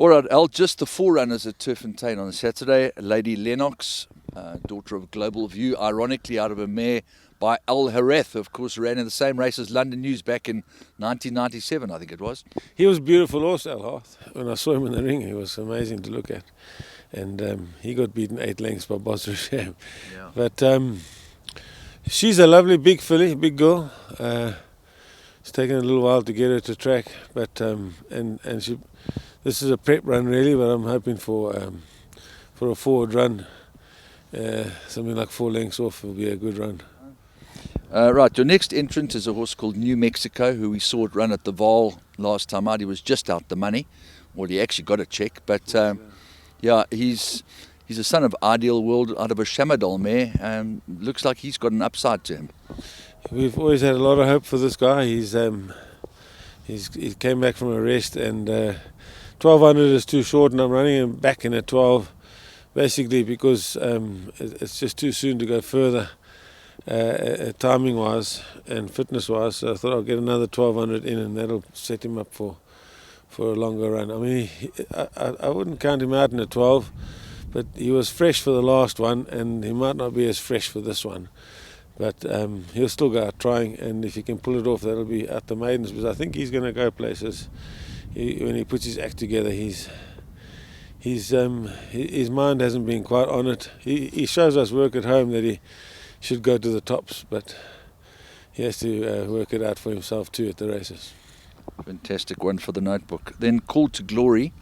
All right, Al, just the forerunners at Turffontein on Saturday. Lady LENNOX, daughter of Global View, ironically out of a mare by Al Hareth, of course, ran in the same race as London News back in 1997, I think it was. He was beautiful also, Al Hareth. When I saw him in the ring, he was amazing to look at. And he got beaten 8 lengths by Bosra Sham. Yeah. But she's a lovely big filly, big girl. It's taken a little while to get her to track, but this is a prep run really, but I'm hoping for a forward run. Something like 4 lengths off will be a good run. Right, your next entrant is a horse called New Mexico, who we saw it run at the Vaal last time out. He was just out the money. Well, he actually got a check, but yeah, he's a son of Ideal World out of a Shamadol mare. Looks like he's got an upside to him. We've always had a lot of hope for this guy. He came back from a rest, and 1200 is too short, and I'm running him back in at 12, basically because it's just too soon to go further, timing-wise and fitness-wise. So I thought I'll get another 1200 in, and that'll set him up for a longer run. I mean, I wouldn't count him out in a 12, but he was fresh for the last one, and he might not be as fresh for this one. But he'll still go out trying, and if he can pull it off, that'll be at the maidens. Because I think he's going to go places. When he puts his act together, his mind hasn't been quite on it. He shows us work at home that he should go to the tops, but he has to work it out for himself too at the races. Fantastic one for the notebook. Then Called to Glory.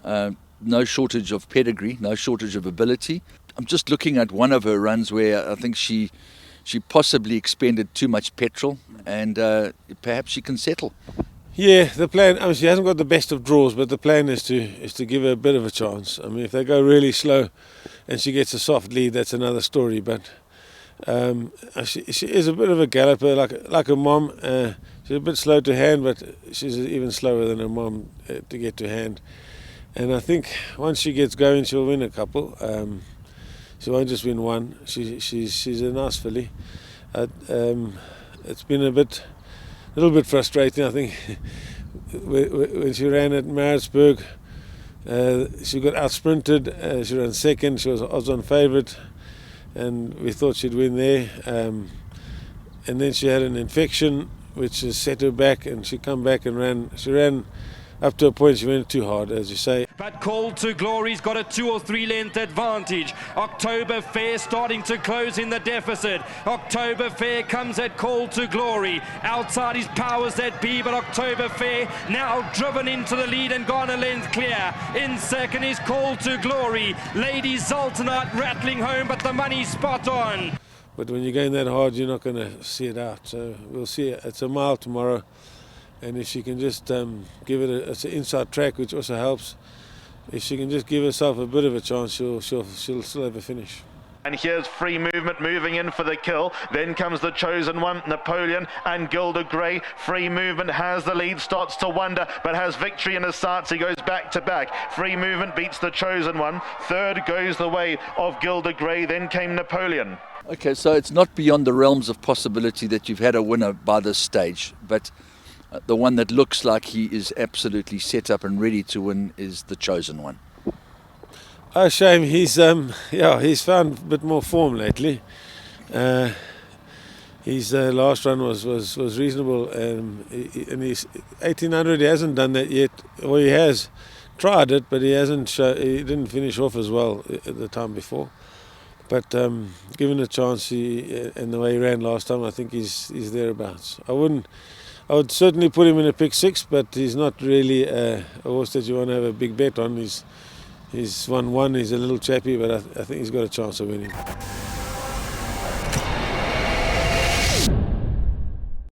No shortage of pedigree, no shortage of ability. I'm just looking at one of her runs where I think she possibly expended too much petrol, and perhaps she can settle. Yeah, the plan. I mean, she hasn't got the best of draws, but the plan is to give her a bit of a chance. I mean, if they go really slow, and she gets a soft lead, that's another story. But she is a bit of a galloper, like her mom. She's a bit slow to hand, but she's even slower than her mom to get to hand. And I think once she gets going, she'll win a couple. She won't just win one. She's a nice filly. It's been a little bit frustrating. I think when she ran at Maritzburg, she got outsprinted. She ran second. She was odds-on favourite, and we thought she'd win there. And then she had an infection, which has set her back, and she come back and ran. She ran up to a point. She went too hard, as you say. But Called to Glory's got a 2 or 3 length advantage. October Fair starting to close in the deficit. October Fair comes at Called to Glory. Outside his powers that be, but October Fair now driven into the lead and gone a length clear. In second is Called to Glory. Lady Zoltanite rattling home, but the money's spot on. But when you're going that hard, you're not going to see it out. So we'll see. It's a mile tomorrow. And if she can just give it it's an inside track, which also helps. If she can just give herself a bit of a chance, she'll still have a finish. And here's Free Movement moving in for the kill. Then comes the Chosen One, Napoleon and Gilda Grey. Free Movement has the lead, starts to wonder, but has victory in his sights. He goes back to back. Free Movement beats the Chosen One. Third goes the way of Gilda Grey. Then came Napoleon. Okay, so it's not beyond the realms of possibility that you've had a winner by this stage, but the one that looks like he is absolutely set up and ready to win is the Chosen One. Oh, shame. He's found a bit more form lately. His last run was reasonable, and his 1800 he hasn't done that yet. Well, he has tried it, but he he didn't finish off as well at the time before. But given a chance, and the way he ran last time, I think he's thereabouts. I would certainly put him in a pick 6, but he's not really a horse that you want to have a big bet on. He's won one. He's a little chappy, but I think he's got a chance of winning.